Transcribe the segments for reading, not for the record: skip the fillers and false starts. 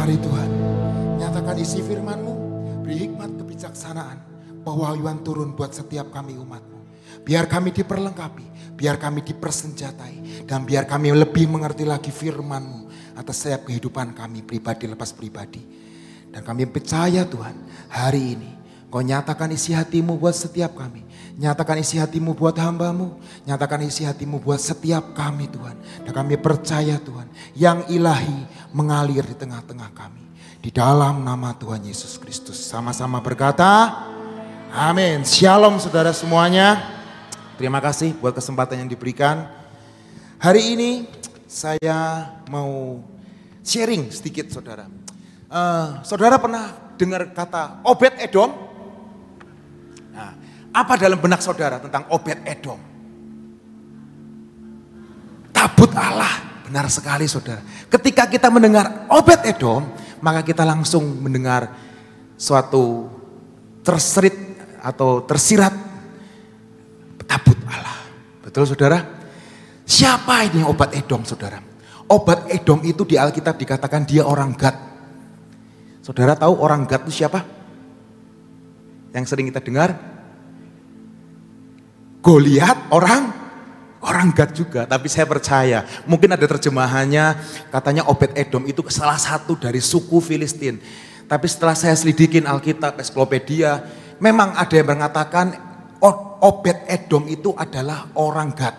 Mari Tuhan, nyatakan isi firman-Mu, beri hikmat kebijaksanaan, pewahyuan turun buat setiap kami umat-Mu. Biar kami diperlengkapi, biar kami dipersenjatai, dan biar kami lebih mengerti lagi firman-Mu atas setiap kehidupan kami pribadi lepas pribadi. Dan kami percaya Tuhan, hari ini Kau nyatakan isi hati-Mu buat setiap kami. Nyatakan isi hati-Mu buat hamba-Mu. Nyatakan isi hati-Mu buat setiap kami Tuhan. Dan kami percaya Tuhan, yang ilahi mengalir di tengah-tengah kami. Di dalam nama Tuhan Yesus Kristus. Sama-sama berkata, amin. Shalom saudara semuanya. Terima kasih buat kesempatan yang diberikan. Hari ini saya mau sharing sedikit saudara. Saudara pernah dengar kata Obed Edom? Nah, apa dalam benak saudara tentang Obed Edom? Tabut Allah, benar sekali saudara. Ketika kita mendengar Obed Edom, maka kita langsung mendengar suatu terserit atau tersirat tabut Allah. Betul saudara? Siapa ini Obed Edom saudara? Obed Edom itu di Alkitab dikatakan dia orang Gad. Saudara tahu orang Gad itu siapa? Yang sering kita dengar? Goliat orang Gad juga. Tapi saya percaya mungkin ada terjemahannya katanya Obed Edom itu salah satu dari suku Filistin. Tapi setelah saya selidikin Alkitab, Ensiklopedia, memang ada yang mengatakan Obed Edom itu adalah orang Gad.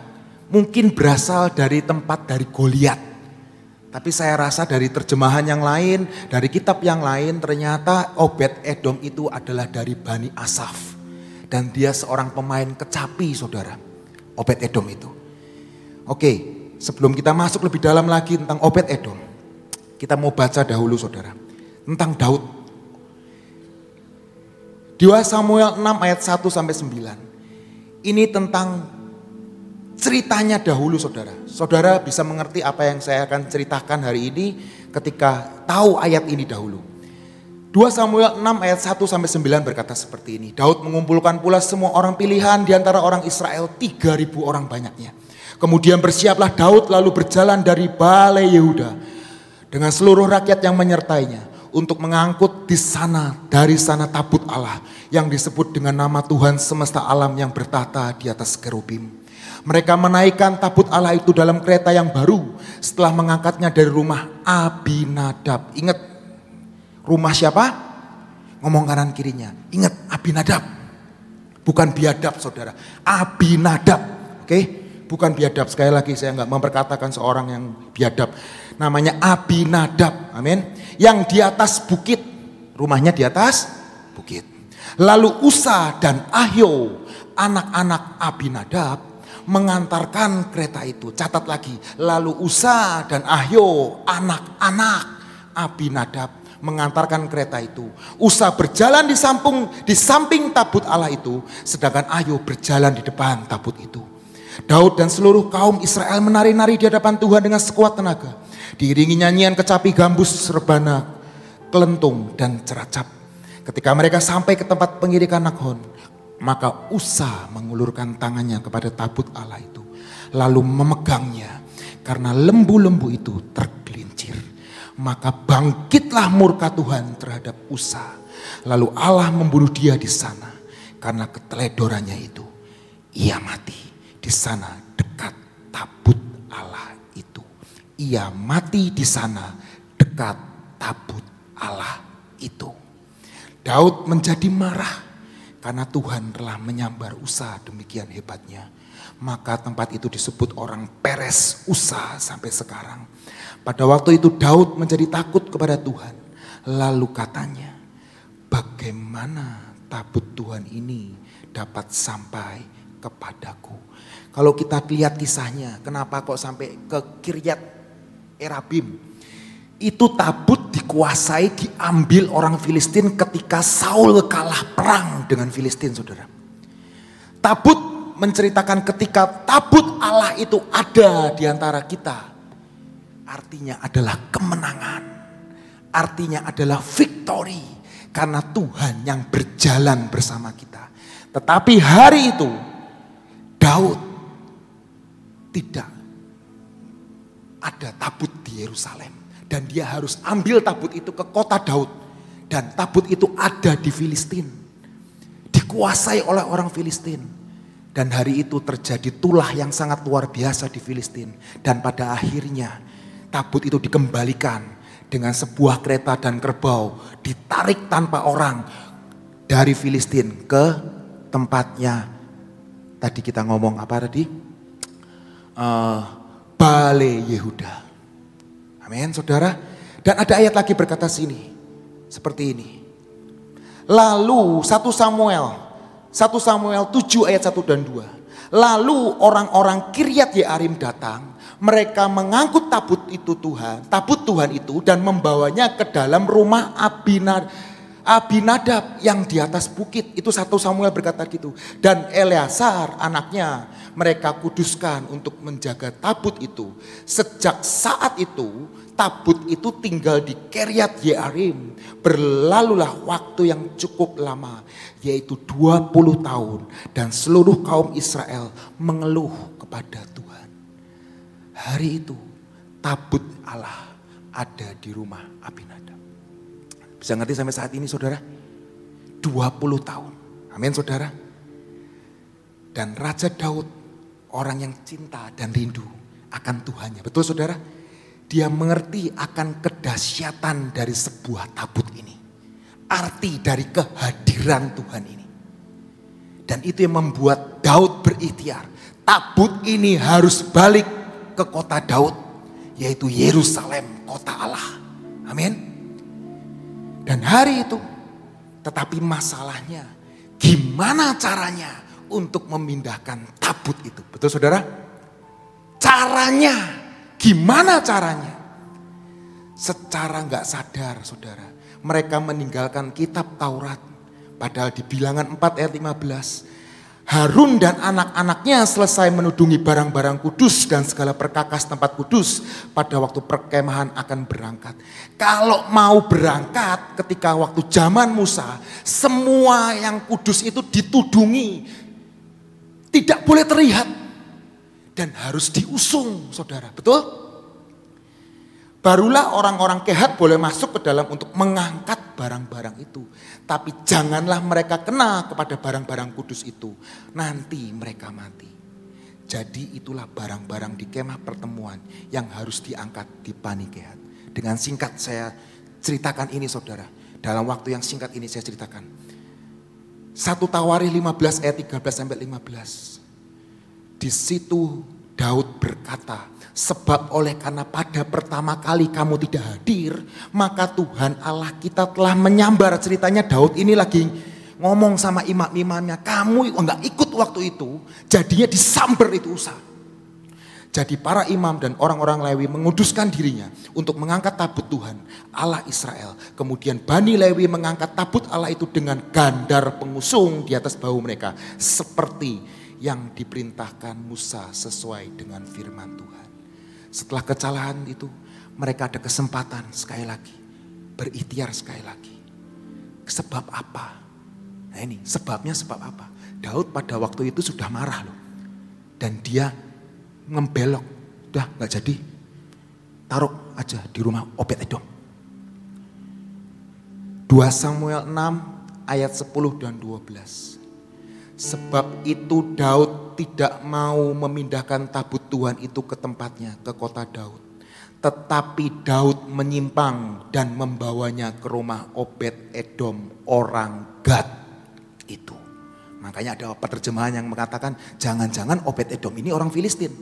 Mungkin berasal dari tempat dari Goliat. Tapi saya rasa dari terjemahan yang lain, dari kitab yang lain, ternyata Obed Edom itu adalah dari Bani Asaf. Dan dia seorang pemain kecapi saudara, Obed Edom itu. Oke, sebelum kita masuk lebih dalam lagi tentang Obed Edom, kita mau baca dahulu saudara, tentang Daud. 2 Samuel 6 ayat 1-9. Ini tentang ceritanya dahulu saudara. Saudara bisa mengerti apa yang saya akan ceritakan hari ini ketika tahu ayat ini dahulu. 2 Samuel 6 ayat 1-9 berkata seperti ini. Daud mengumpulkan pula semua orang pilihan di antara orang Israel, 3.000 orang banyaknya. Kemudian bersiaplah Daud lalu berjalan dari Balai Yehuda dengan seluruh rakyat yang menyertainya untuk mengangkut dari sana tabut Allah yang disebut dengan nama Tuhan semesta alam yang bertahta di atas kerubim. Mereka menaikkan tabut Allah itu dalam kereta yang baru setelah mengangkatnya dari rumah Abinadab. Ingat rumah siapa? Ngomong kanan kirinya. Ingat Abinadab. Bukan biadab saudara. Abinadab. Oke? Bukan biadab. Sekali lagi saya enggak memperkatakan seorang yang biadab. Namanya Abinadab. Amin. Yang di atas bukit. Rumahnya di atas bukit. Lalu Usa dan Ahio, anak-anak Abinadab, mengantarkan kereta itu. Catat lagi. Lalu Usa dan Ahio, anak-anak Abinadab, mengantarkan kereta itu. Usa berjalan di samping tabut Allah itu, sedangkan Ahio berjalan di depan tabut itu. Daud dan seluruh kaum Israel menari-nari di hadapan Tuhan dengan sekuat tenaga. Diiringi nyanyian kecapi, gambus, rebana, kelentung, dan ceracap. Ketika mereka sampai ke tempat pengirikan Nakhon, maka Usa mengulurkan tangannya kepada tabut Allah itu, lalu memegangnya karena lembu-lembu itu tergelincir. Maka bangkitlah murka Tuhan terhadap Usa. Lalu Allah membunuh dia di sana karena keteledorannya itu. Ia mati di sana dekat tabut Allah itu. Ia mati di sana dekat tabut Allah itu. Daud menjadi marah karena Tuhan telah menyambar Usa demikian hebatnya. Maka tempat itu disebut orang Peres Usa sampai sekarang. Pada waktu itu Daud menjadi takut kepada Tuhan. Lalu katanya, bagaimana tabut Tuhan ini dapat sampai kepadaku? Kalau kita lihat kisahnya, kenapa kok sampai ke Kiryat Erabim? Itu tabut dikuasai, diambil orang Filistin ketika Saul kalah perang dengan Filistin saudara. Tabut menceritakan ketika tabut Allah itu ada di antara kita. Artinya adalah kemenangan. Artinya adalah victory. Karena Tuhan yang berjalan bersama kita. Tetapi hari itu Daud tidak ada tabut di Yerusalem. Dan dia harus ambil tabut itu ke kota Daud. Dan tabut itu ada di Filistin. Dikuasai oleh orang Filistin. Dan hari itu terjadi tulah yang sangat luar biasa di Filistin. Dan pada akhirnya tabut itu dikembalikan dengan sebuah kereta dan kerbau. Ditarik tanpa orang dari Filistin ke tempatnya. Tadi kita ngomong apa tadi? Bale Yehuda. Amin saudara. Dan ada ayat lagi berkata sini. Seperti ini. Lalu 1 Samuel 7 ayat 1 dan 2. Lalu orang-orang Kiryat Yearim datang. Mereka mengangkut tabut Tuhan itu dan membawanya ke dalam rumah Abinadab yang di atas bukit. Itu 1 Samuel berkata gitu. Dan Eleazar anaknya mereka kuduskan untuk menjaga tabut itu. Sejak saat itu tabut itu tinggal di Kiryat Yearim. Berlalulah waktu yang cukup lama, yaitu 20 tahun. Dan seluruh kaum Israel mengeluh kepada Tuhan. Hari itu tabut Allah ada di rumah Abinadab. Bisa ngerti sampai saat ini saudara? 20 tahun. Amin saudara. Dan Raja Daud orang yang cinta dan rindu akan Tuhannya. Betul saudara? Dia mengerti akan kedahsyatan dari sebuah tabut ini. Arti dari kehadiran Tuhan ini. Dan itu yang membuat Daud berikhtiar. Tabut ini harus balik ke kota Daud. Yaitu Yerusalem, kota Allah. Amin. Dan hari itu, tetapi masalahnya gimana caranya untuk memindahkan tabut itu. Betul saudara? Caranya. Gimana caranya? Secara gak sadar saudara. Mereka meninggalkan kitab Taurat. Padahal di Bilangan 4 ayat 15. Harun dan anak-anaknya selesai menudungi barang-barang kudus dan segala perkakas tempat kudus pada waktu perkemahan akan berangkat. Kalau mau berangkat ketika waktu zaman Musa, semua yang kudus itu ditudungi. Tidak boleh terlihat. Dan harus diusung saudara, betul? Barulah orang-orang Kehat boleh masuk ke dalam untuk mengangkat barang-barang itu. Tapi janganlah mereka kena kepada barang-barang kudus itu. Nanti mereka mati. Jadi itulah barang-barang di kemah pertemuan yang harus diangkat di Bani Kehat. Dengan singkat saya ceritakan ini saudara. Dalam waktu yang singkat ini saya ceritakan. 1 Tawarikh 15 ayat 13 sampai 15. Di situ Daud berkata, sebab oleh karena pada pertama kali kamu tidak hadir, maka Tuhan Allah kita telah menyambar. Ceritanya Daud ini lagi ngomong sama imam-imamnya, kamu enggak ikut waktu itu, jadinya disambar itu usaha. Jadi para imam dan orang-orang Lewi menguduskan dirinya untuk mengangkat tabut Tuhan Allah Israel. Kemudian Bani Lewi mengangkat tabut Allah itu dengan gandar pengusung di atas bahu mereka. Seperti yang diperintahkan Musa sesuai dengan firman Tuhan. Setelah kecalahan itu mereka ada kesempatan sekali lagi. Berikhtiar sekali lagi. Sebab apa? Nah ini sebabnya sebab apa? Daud pada waktu itu sudah marah loh. Dan dia ngembelok. Udah gak jadi. Taruh aja di rumah Obed-Edom. 2 Samuel 6 ayat 10 dan 12. Sebab itu Daud tidak mau memindahkan tabut Tuhan itu ke tempatnya, ke kota Daud. Tetapi Daud menyimpang dan membawanya ke rumah Obed-Edom orang Gad itu. Makanya ada penerjemahan yang mengatakan jangan-jangan Obed-Edom ini orang Filistin.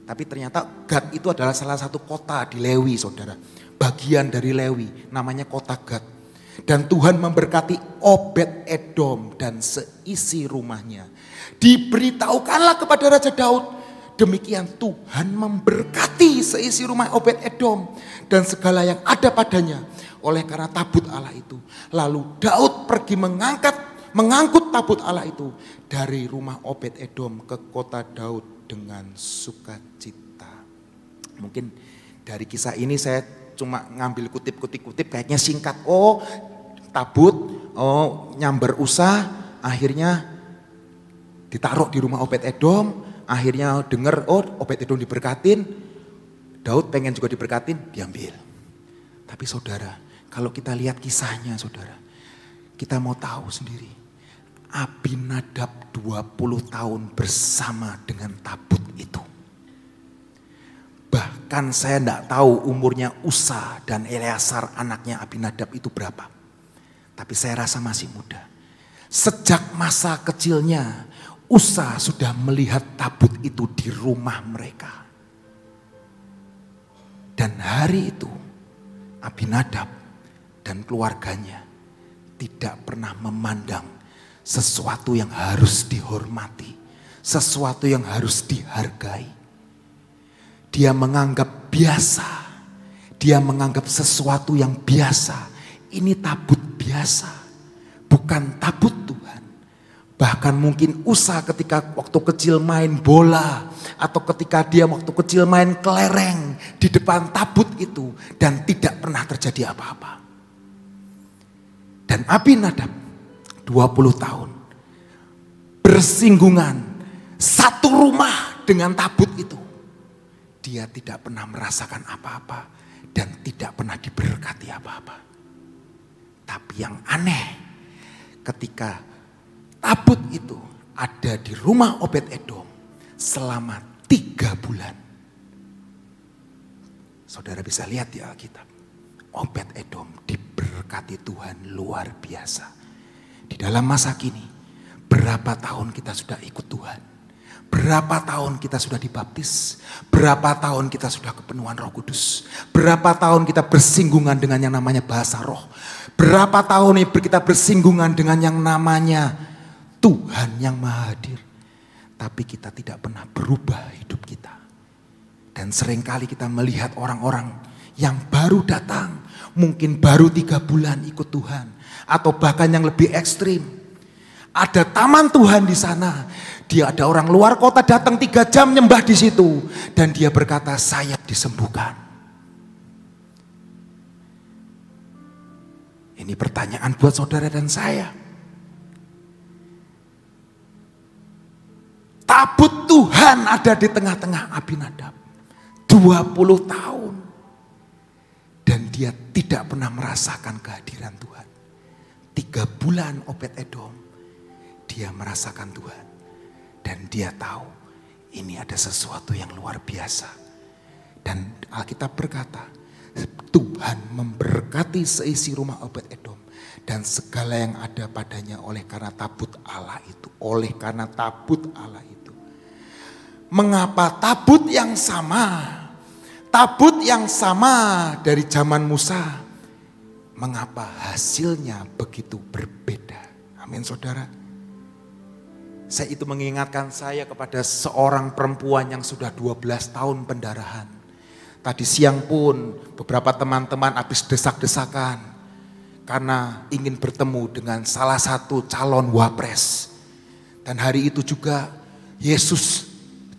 Tapi ternyata Gad itu adalah salah satu kota di Lewi saudara. Bagian dari Lewi namanya kota Gad. Dan Tuhan memberkati Obed-Edom dan seisi rumahnya. Diberitahukanlah kepada Raja Daud. Demikian Tuhan memberkati seisi rumah Obed-Edom dan segala yang ada padanya. Oleh karena tabut Allah itu. Lalu Daud pergi mengangkut tabut Allah itu dari rumah Obed-Edom ke kota Daud dengan sukacita. Mungkin dari kisah ini saya cuma ngambil kutip-kutip kayaknya singkat. Oh tabut, oh nyamber usah, akhirnya ditaruh di rumah Obed-Edom, akhirnya dengar oh Obed-Edom diberkatin, Daud pengen juga diberkatin, diambil. Tapi saudara, kalau kita lihat kisahnya saudara, kita mau tahu sendiri. Abinadab 20 tahun bersama dengan tabut itu. Bahkan saya tidak tahu umurnya Usa dan Eleazar anaknya Abinadab itu berapa. Tapi saya rasa masih muda. Sejak masa kecilnya Usa sudah melihat tabut itu di rumah mereka. Dan hari itu Abinadab dan keluarganya tidak pernah memandang sesuatu yang harus dihormati, sesuatu yang harus dihargai. Dia menganggap biasa, dia menganggap sesuatu yang biasa. Ini tabut biasa, bukan tabut Tuhan. Bahkan mungkin Usa ketika waktu kecil main bola, atau ketika dia waktu kecil main kelereng di depan tabut itu, dan tidak pernah terjadi apa-apa. Dan Abinadab 20 tahun bersinggungan satu rumah dengan tabut itu. Dia tidak pernah merasakan apa-apa dan tidak pernah diberkati apa-apa. Tapi yang aneh, ketika tabut itu ada di rumah Obed-Edom selama 3 bulan. Saudara bisa lihat di Alkitab, Obed-Edom diberkati Tuhan luar biasa. Di dalam masa kini, berapa tahun kita sudah ikut Tuhan? Berapa tahun kita sudah dibaptis? Berapa tahun kita sudah kepenuhan Roh Kudus? Berapa tahun kita bersinggungan dengan yang namanya bahasa roh? Berapa tahun kita bersinggungan dengan yang namanya Tuhan yang Maha Hadir? Tapi kita tidak pernah berubah hidup kita. Dan seringkali kita melihat orang-orang yang baru datang, mungkin baru 3 bulan ikut Tuhan, atau bahkan yang lebih ekstrim. Ada taman Tuhan di sana. Dia ada orang luar kota datang 3 jam nyembah di situ. Dan dia berkata, saya disembuhkan. Ini pertanyaan buat saudara dan saya. Tabut Tuhan ada di tengah-tengah Abinadab. 20 tahun. Dan dia tidak pernah merasakan kehadiran Tuhan. 3 bulan Obed-Edom. Dia merasakan Tuhan. Dan dia tahu ini ada sesuatu yang luar biasa. Dan Alkitab berkata, Tuhan memberkati seisi rumah Obed-Edom dan segala yang ada padanya oleh karena tabut Allah itu. Oleh karena tabut Allah itu. Mengapa tabut yang sama? Tabut yang sama dari zaman Musa. Mengapa hasilnya begitu berbeda? Amin saudara. Saya itu mengingatkan saya kepada seorang perempuan yang sudah 12 tahun pendarahan. Tadi siang pun beberapa teman-teman habis desak-desakan karena ingin bertemu dengan salah satu calon wapres. Dan hari itu juga Yesus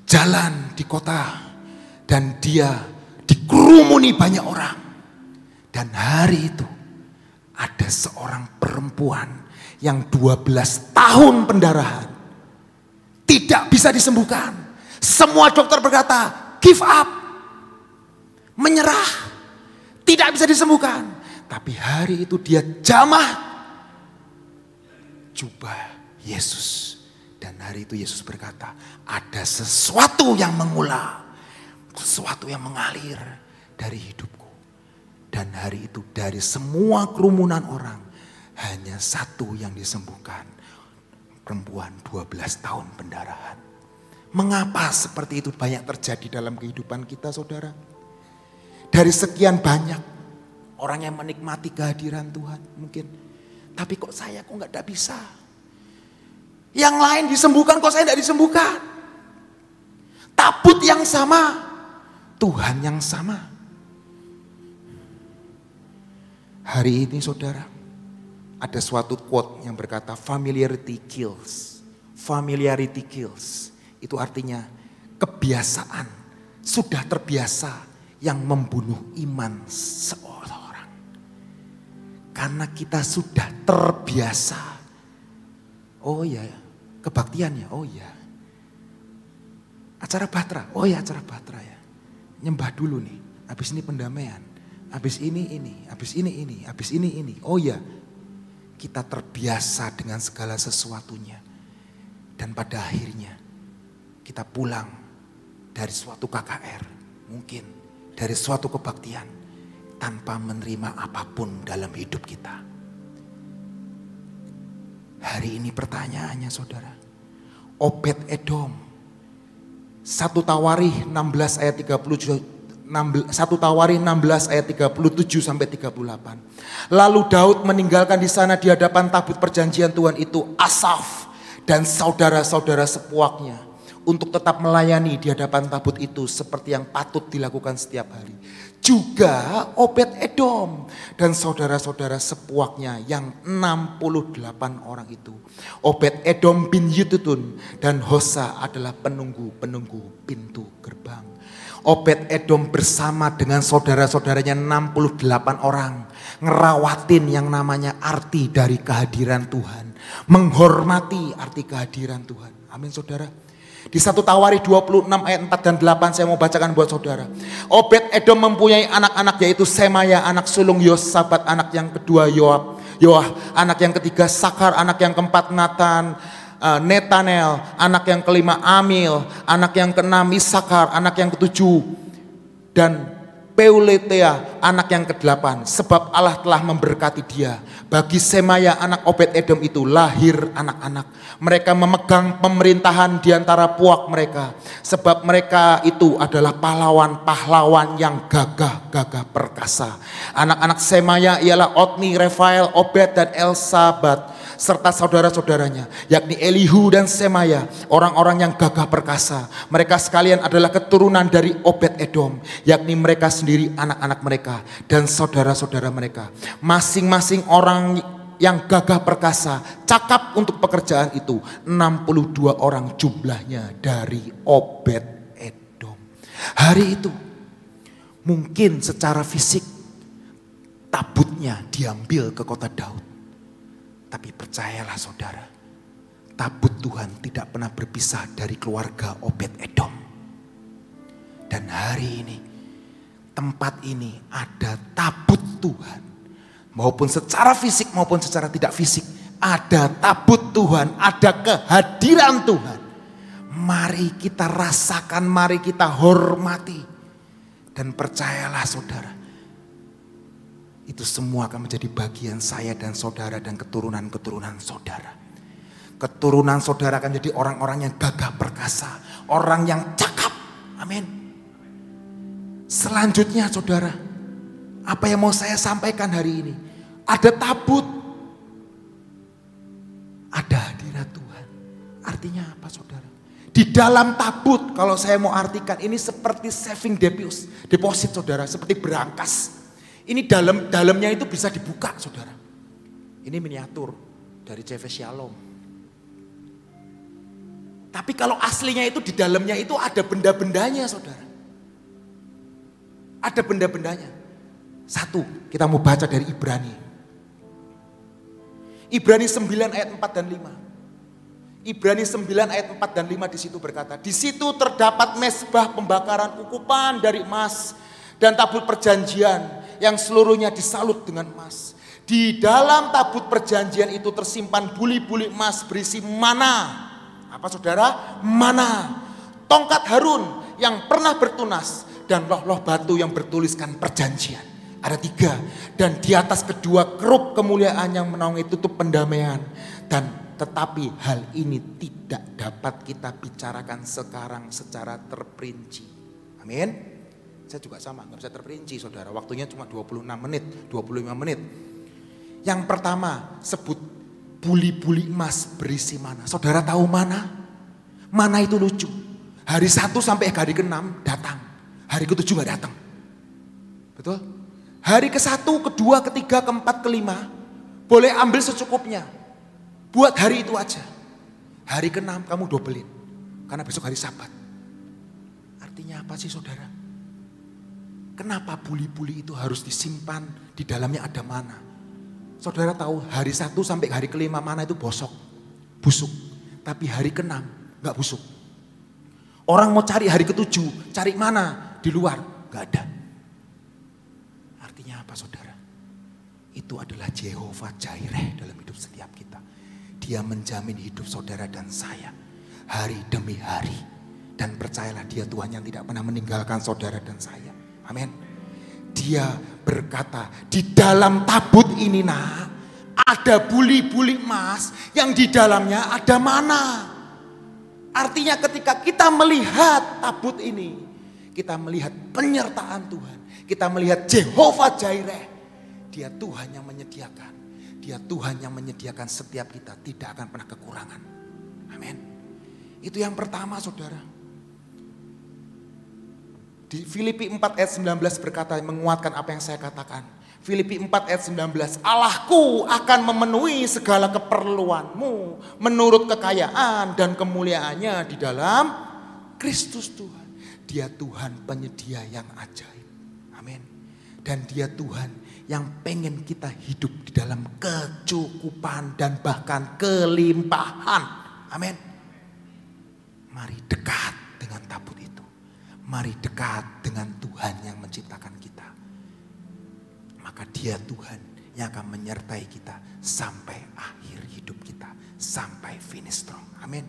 jalan di kota dan dia dikerumuni banyak orang. Dan hari itu ada seorang perempuan yang 12 tahun pendarahan. Tidak bisa disembuhkan. Semua dokter berkata, give up. Menyerah. Tidak bisa disembuhkan. Tapi hari itu dia jamah jubah Yesus. Dan hari itu Yesus berkata, ada sesuatu yang mengular. Sesuatu yang mengalir dari hidupku. Dan hari itu dari semua kerumunan orang, hanya satu yang disembuhkan. Perempuan 12 tahun pendarahan. Mengapa seperti itu banyak terjadi dalam kehidupan kita saudara? Dari sekian banyak orang yang menikmati kehadiran Tuhan mungkin. Tapi kok saya kok gak bisa. Yang lain disembuhkan kok saya gak disembuhkan. Tabut yang sama. Tuhan yang sama. Hari ini saudara, ada suatu quote yang berkata familiarity kills. Familiarity kills. Itu artinya kebiasaan. Sudah terbiasa yang membunuh iman seorang. Karena kita sudah terbiasa. Oh ya, kebaktian ya. Oh ya. Acara Batra. Oh ya acara Batra ya. Nyembah dulu nih. Habis ini pendamaian. habis ini, habis ini, habis ini. Oh ya, kita terbiasa dengan segala sesuatunya. Dan pada akhirnya kita pulang dari suatu KKR, mungkin dari suatu kebaktian, tanpa menerima apapun dalam hidup kita. Hari ini pertanyaannya saudara, Obed Edom, 1 Tawarikh 16 ayat 37 sampai 38. Lalu Daud meninggalkan di sana di hadapan tabut perjanjian Tuhan itu Asaf dan saudara-saudara sepuaknya untuk tetap melayani di hadapan tabut itu seperti yang patut dilakukan setiap hari. Juga Obed Edom dan saudara-saudara sepuaknya yang 68 orang itu. Obed Edom bin Yedutun dan Hosa adalah penunggu-penunggu pintu gerbang. Obed Edom bersama dengan saudara-saudaranya 68 orang ngerawatin yang namanya arti dari kehadiran Tuhan, menghormati arti kehadiran Tuhan. Amin saudara. Di 1 Tawarikh 26 ayat 4 dan 8 saya mau bacakan buat saudara. Obed Edom mempunyai anak-anak yaitu Semaya anak sulung Yosabat, anak yang kedua Yoah, anak yang ketiga Sakar, anak yang keempat Nathan, Netanel, anak yang kelima Amil, anak yang keenam Isakar, anak yang ketujuh dan Peuletea, anak yang kedelapan. Sebab Allah telah memberkati dia. Bagi Semaya anak Obed Edom itu lahir anak-anak. Mereka memegang pemerintahan di antara puak mereka. Sebab mereka itu adalah pahlawan-pahlawan yang gagah-gagah perkasa. Anak-anak Semaya ialah Otni, Refael, Obed dan Elsabat, serta saudara-saudaranya, yakni Elihu dan Semaya, orang-orang yang gagah perkasa. Mereka sekalian adalah keturunan dari Obed Edom, yakni mereka sendiri, anak-anak mereka dan saudara-saudara mereka. Masing-masing orang yang gagah perkasa, cakap untuk pekerjaan itu. 62 orang jumlahnya dari Obed Edom. Hari itu mungkin secara fisik tabutnya diambil ke kota Daud. Tapi percayalah saudara, tabut Tuhan tidak pernah berpisah dari keluarga Obed Edom. Dan hari ini, tempat ini ada tabut Tuhan. Maupun secara fisik maupun secara tidak fisik, ada tabut Tuhan, ada kehadiran Tuhan. Mari kita rasakan, mari kita hormati. Dan percayalah saudara, itu semua akan menjadi bagian saya dan saudara dan keturunan-keturunan saudara. Keturunan saudara akan jadi orang-orang yang gagah perkasa, orang yang cakap. Amin. Selanjutnya saudara, apa yang mau saya sampaikan hari ini? Ada tabut, ada hadirat Tuhan. Artinya apa saudara? Di dalam tabut, kalau saya mau artikan, ini seperti saving deposit saudara, seperti berangkas. Ini dalamnya itu bisa dibuka saudara. Ini miniatur dari CV Shalom. Tapi kalau aslinya itu di dalamnya itu ada benda-bendanya saudara. Ada benda-bendanya. Satu, kita mau baca dari Ibrani. Ibrani 9 ayat 4 dan 5. Ibrani 9 ayat 4 dan 5 di situ berkata, di situ terdapat mezbah pembakaran ukupan dari emas dan tabut perjanjian yang seluruhnya disalut dengan emas. Di dalam tabut perjanjian itu tersimpan buli-buli emas berisi mana. Apa saudara? Mana. Tongkat Harun yang pernah bertunas dan loh-loh batu yang bertuliskan perjanjian. Ada 3. Dan di atas kedua keruk kemuliaan yang menaungi tutup pendamaian. Tetapi hal ini tidak dapat kita bicarakan sekarang secara terperinci. Amin. Saya juga sama, gak bisa terperinci saudara. Waktunya cuma 26 menit, 25 menit. Yang pertama sebut buli-buli emas berisi mana. Saudara tahu mana? Mana itu lucu. Hari 1 sampai hari ke-6 datang. Hari ke-7 gak datang. Betul? Hari ke-1, ke-2, ke-3, ke-4, ke-5 boleh ambil secukupnya. Buat hari itu aja. Hari ke-6 kamu dobelin. Karena besok hari Sabat. Artinya apa sih saudara? Kenapa buli-buli itu harus disimpan, di dalamnya ada mana? Saudara tahu hari 1 sampai hari ke-5 mana itu busuk. Tapi hari ke-6 gak busuk. Orang mau cari hari ke-7, cari mana? Di luar, gak ada. Artinya itu adalah Jehovah Jireh dalam hidup setiap kita. Dia menjamin hidup saudara dan saya hari demi hari. Dan percayalah, dia Tuhan yang tidak pernah meninggalkan saudara dan saya. Amin. Dia berkata, di dalam tabut ini nak, ada buli-buli emas yang di dalamnya ada mana. Artinya ketika kita melihat tabut ini, kita melihat penyertaan Tuhan. Kita melihat Jehovah Jireh. Dia Tuhan yang menyediakan. Dia Tuhan yang menyediakan setiap kita, tidak akan pernah kekurangan. Amin. Itu yang pertama saudara. Di Filipi 4 ayat 19 berkata, menguatkan apa yang saya katakan. Filipi 4 ayat 19, Allahku akan memenuhi segala keperluanmu menurut kekayaan dan kemuliaannya di dalam Kristus Tuhan. Dia Tuhan penyedia yang ajaib. Amin. Dan dia Tuhan yang pengen kita hidup di dalam kecukupan dan bahkan kelimpahan. Amin. Mari dekat dengan tabut itu. Mari dekat dengan Tuhan yang menciptakan kita. Maka dia Tuhan yang akan menyertai kita sampai akhir hidup kita. Sampai finish strong. Amin.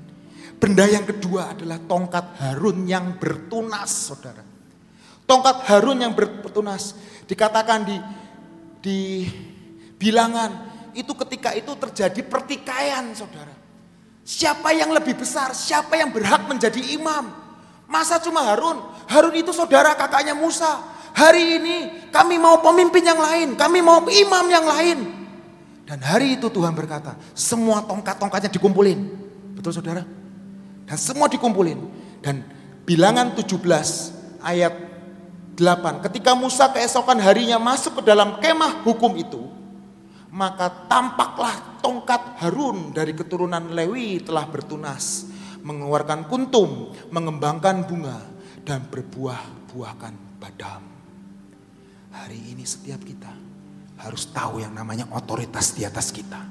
Benda yang kedua adalah tongkat Harun yang bertunas saudara. Tongkat Harun yang bertunas. Dikatakan di bilangan itu ketika itu terjadi pertikaian saudara. Siapa yang lebih besar? Siapa yang berhak menjadi imam? Masa cuma Harun? Harun itu saudara kakaknya Musa. Hari ini kami mau pemimpin yang lain. Kami mau imam yang lain. Dan hari itu Tuhan berkata, semua tongkat-tongkatnya dikumpulin. Betul saudara? Dan semua dikumpulin. Dan bilangan 17 ayat 8. Ketika Musa keesokan harinya masuk ke dalam kemah hukum itu, maka tampaklah tongkat Harun dari keturunan Lewi telah bertunas, mengeluarkan kuntum, mengembangkan bunga, dan berbuah-buahkan badam. Hari ini setiap kita harus tahu yang namanya otoritas di atas kita.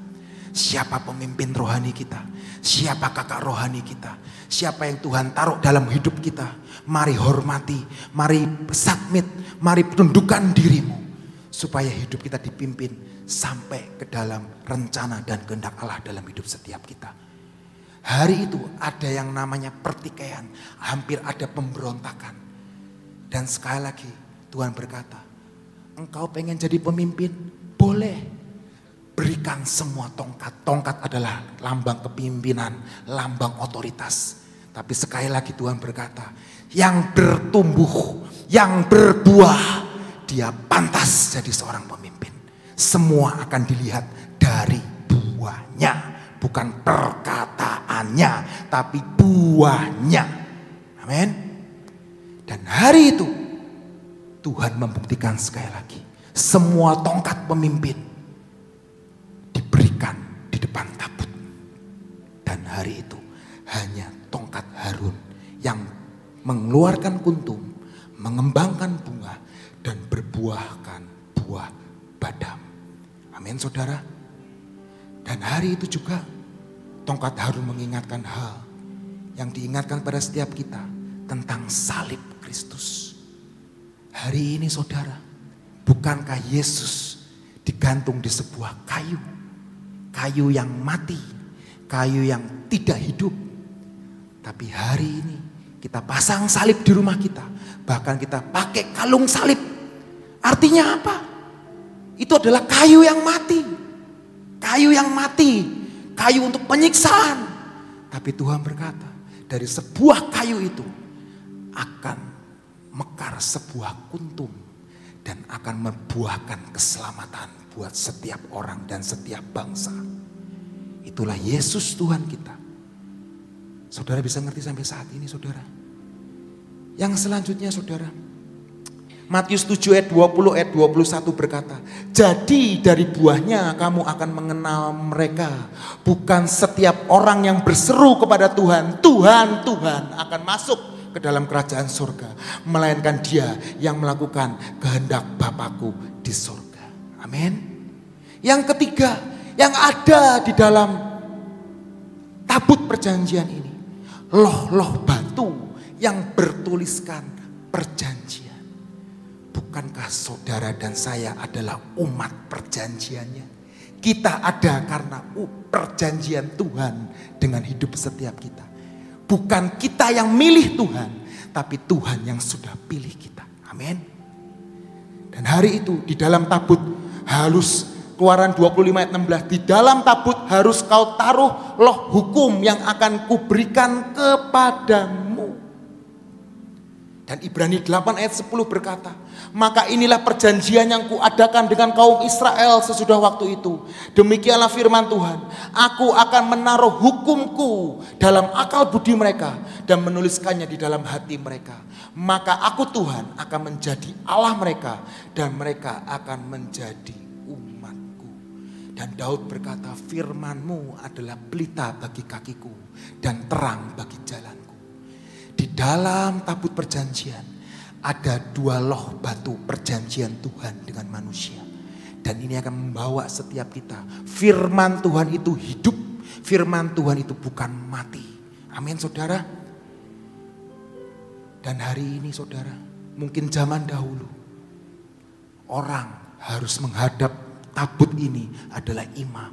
Siapa pemimpin rohani kita, siapa kakak rohani kita, siapa yang Tuhan taruh dalam hidup kita. Mari hormati, mari submit, mari tundukkan dirimu. Supaya hidup kita dipimpin sampai ke dalam rencana dan kehendak Allah dalam hidup setiap kita. Hari itu ada yang namanya pertikaian, hampir ada pemberontakan. Dan sekali lagi Tuhan berkata, engkau pengen jadi pemimpin? Boleh. Berikan semua tongkat. Tongkat adalah lambang kepemimpinan, lambang otoritas. Tapi sekali lagi Tuhan berkata, yang bertumbuh, yang berbuah, dia pantas jadi seorang pemimpin. Semua akan dilihat dari buahnya, bukan perkataannya, tapi buahnya. Amin. Dan hari itu Tuhan membuktikan sekali lagi, semua tongkat pemimpin diberikan di depan tabut. Dan hari itu hanya tongkat Harun yang mengeluarkan kuntum, mengembangkan bunga, dan berbuahkan buah badam. Amin saudara. Dan hari itu juga tongkat Harun mengingatkan hal yang diingatkan pada setiap kita tentang salib Kristus. Hari ini saudara, bukankah Yesus digantung di sebuah kayu? Kayu yang mati, kayu yang tidak hidup. Tapi hari ini kita pasang salib di rumah kita. Bahkan kita pakai kalung salib. Artinya apa? Itu adalah kayu yang mati. Kayu yang mati. Kayu untuk penyiksaan. Tapi Tuhan berkata, dari sebuah kayu itu akan mekar sebuah kuntum. Dan akan membuahkan keselamatan buat setiap orang dan setiap bangsa. Itulah Yesus Tuhan kita. Saudara bisa ngerti sampai saat ini saudara. Yang selanjutnya saudara, Matius 7 ayat 20 ayat 21 berkata, jadi dari buahnya kamu akan mengenal mereka. Bukan setiap orang yang berseru kepada Tuhan, Tuhan, Tuhan akan masuk ke dalam kerajaan surga. Melainkan dia yang melakukan kehendak Bapakku di surga. Amin. Yang ketiga, yang ada di dalam tabut perjanjian ini, loh-loh batu yang bertuliskan perjanjian. bukankah saudara dan saya adalah umat perjanjiannya? Kita ada karena perjanjian Tuhan dengan hidup setiap kita. Bukan kita yang milih Tuhan, tapi Tuhan yang sudah pilih kita. Amin. Dan hari itu di dalam tabut harus, Keluaran 25 ayat 16, di dalam tabut harus kau taruh loh hukum yang akan kuberikan kepadamu. Dan Ibrani 8 ayat 10 berkata, maka inilah perjanjian yang kuadakan dengan kaum Israel sesudah waktu itu. Demikianlah firman Tuhan, aku akan menaruh hukumku dalam akal budi mereka dan menuliskannya di dalam hati mereka. Maka aku Tuhan akan menjadi Allah mereka dan mereka akan menjadi umatku. Dan Daud berkata, firmanmu adalah pelita bagi kakiku dan terang bagi jalanku. Di dalam tabut perjanjian ada 2 loh batu perjanjian Tuhan dengan manusia. Dan ini akan membawa setiap kita. Firman Tuhan itu hidup. Firman Tuhan itu bukan mati. Amin saudara. Dan hari ini saudara, mungkin zaman dahulu orang harus menghadap tabut ini adalah imam.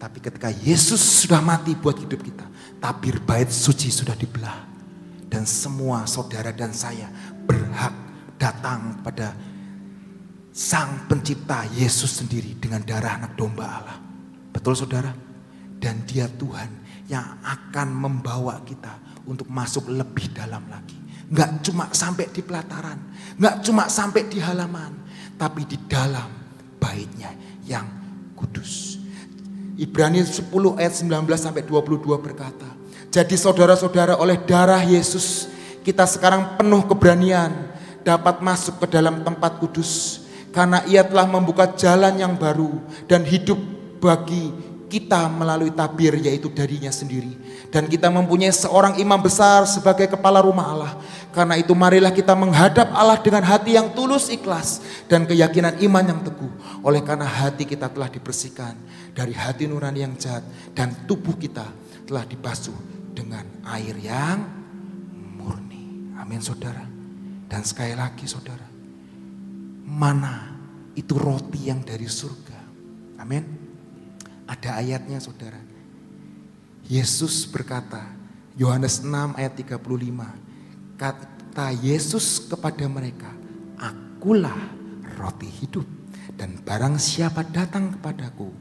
Tapi ketika Yesus sudah mati buat hidup kita, tabir bait suci sudah dibelah. Dan semua saudara dan saya berhak datang pada Sang Pencipta Yesus sendiri dengan darah anak domba Allah. Betul saudara? Dan dia Tuhan yang akan membawa kita untuk masuk lebih dalam lagi. Enggak cuma sampai di pelataran, enggak cuma sampai di halaman, tapi di dalam baitnya yang kudus. Ibrani 10 ayat 19 sampai 22 berkata, jadi saudara-saudara, oleh darah Yesus kita sekarang penuh keberanian dapat masuk ke dalam tempat kudus. Karena ia telah membuka jalan yang baru dan hidup bagi kita melalui tabir, yaitu darinya sendiri. Dan kita mempunyai seorang imam besar sebagai kepala rumah Allah. Karena itu marilah kita menghadap Allah dengan hati yang tulus ikhlas dan keyakinan iman yang teguh. Oleh karena hati kita telah dibersihkan dari hati nurani yang jahat dan tubuh kita telah dibasuh dengan air yang murni. Amin saudara. Dan sekali lagi saudara, mana itu roti yang dari surga. Amin. Ada ayatnya saudara. Yesus berkata, Yohanes 6 ayat 35. Kata Yesus kepada mereka, akulah roti hidup. Dan barang siapa datang kepadaku,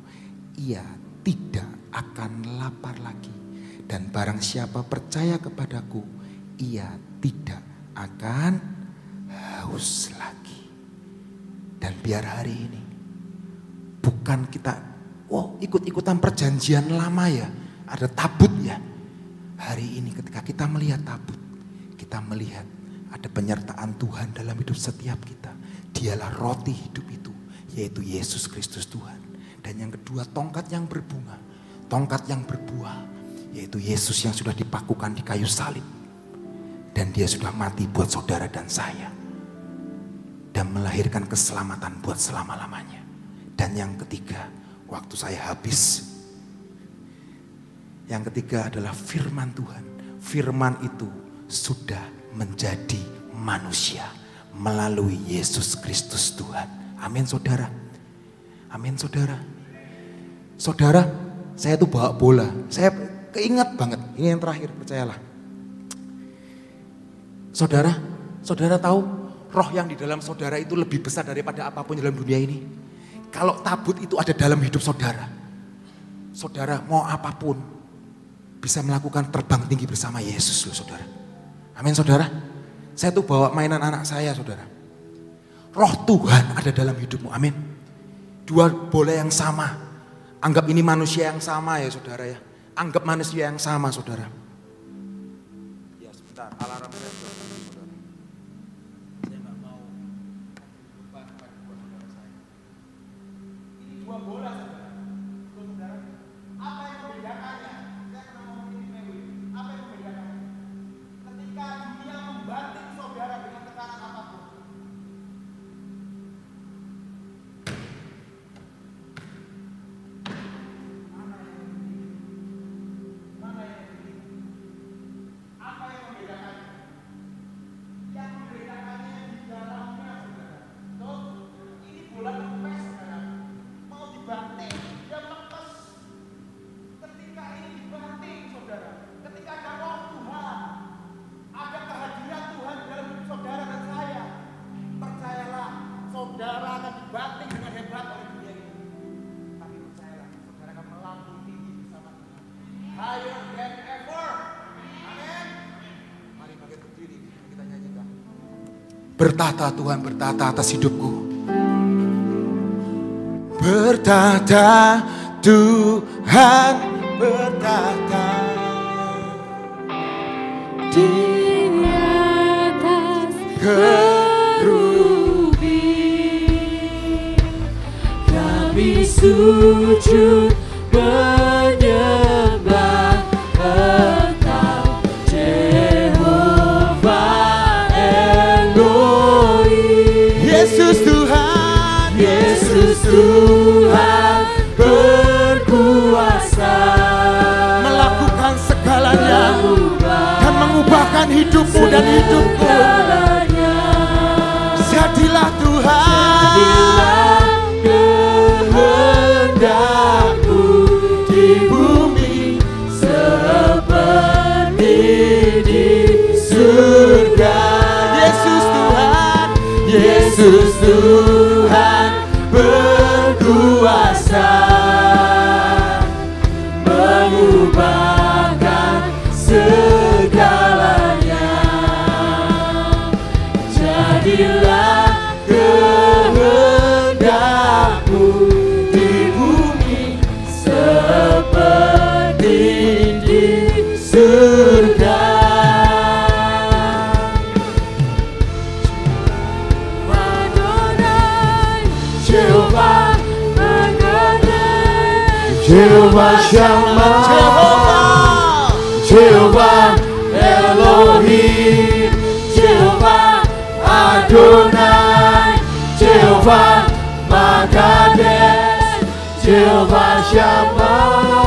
ia tidak akan lapar lagi. Dan barang siapa percaya kepadaku, ia tidak akan haus lagi. Dan biar hari ini bukan kita ikut-ikutan perjanjian lama ya, ada tabut ya. Hari ini ketika kita melihat tabut, kita melihat ada penyertaan Tuhan dalam hidup setiap kita. Dialah roti hidup itu, yaitu Yesus Kristus Tuhan. Dan yang kedua, tongkat yang berbunga, tongkat yang berbuah, yaitu Yesus yang sudah dipakukan di kayu salib. Dan dia sudah mati buat saudara dan saya. Dan melahirkan keselamatan buat selama-lamanya. Dan yang ketiga, waktu saya habis. Yang ketiga adalah firman Tuhan. Firman itu sudah menjadi manusia melalui Yesus Kristus Tuhan. Amin saudara. Amin saudara. Saudara, saya tuh bawa bola. Saya keinget banget, ini yang terakhir, percayalah. Saudara, saudara tahu roh yang di dalam saudara itu lebih besar daripada apapun dalam dunia ini. Kalau tabut itu ada dalam hidup saudara, saudara mau apapun bisa melakukan terbang tinggi bersama Yesus loh saudara. Amin saudara. Saya tuh bawa mainan anak saya saudara. Roh Tuhan ada dalam hidupmu, amin. 2 bola yang sama, anggap ini manusia yang sama ya saudara ya. Anggap manusia yang sama saudara. Ya sebentar, alarm saya sudah bunyi saudara. Saya nggak mau beban buat saudara saya. Ini 2 bola saudara. Saudara, apa yang membedakannya? Saya pernah ngomong ini minggu ini. Apa yang membedakannya? Ketika dunia membanting saudara dengan tekanan apapun. Bertata Tuhan, bertata atas hidupku. Bertata Tuhan, bertata di atas kerubi. Kami sujud menyembah Engkau, Jehovah Elohim. Yesus Tuhan, Yesus Tuhan berkuasa melakukan segalanya dan mengubahkan hidupmu dan hidupku. Jadilah Tuhan, jadilah kehendakmu di bumi seperti di surga. Yesus Tuhan, Yesus Tuhan berkuasa mengubahkan segalanya. Jadilah kehendakmu di bumi seperti di surga. Jehovah Adonai, Jehovah Shammah, Jehovah Elohim, Jehovah Adonai, Jehovah Makadesh, Jehovah Shammah.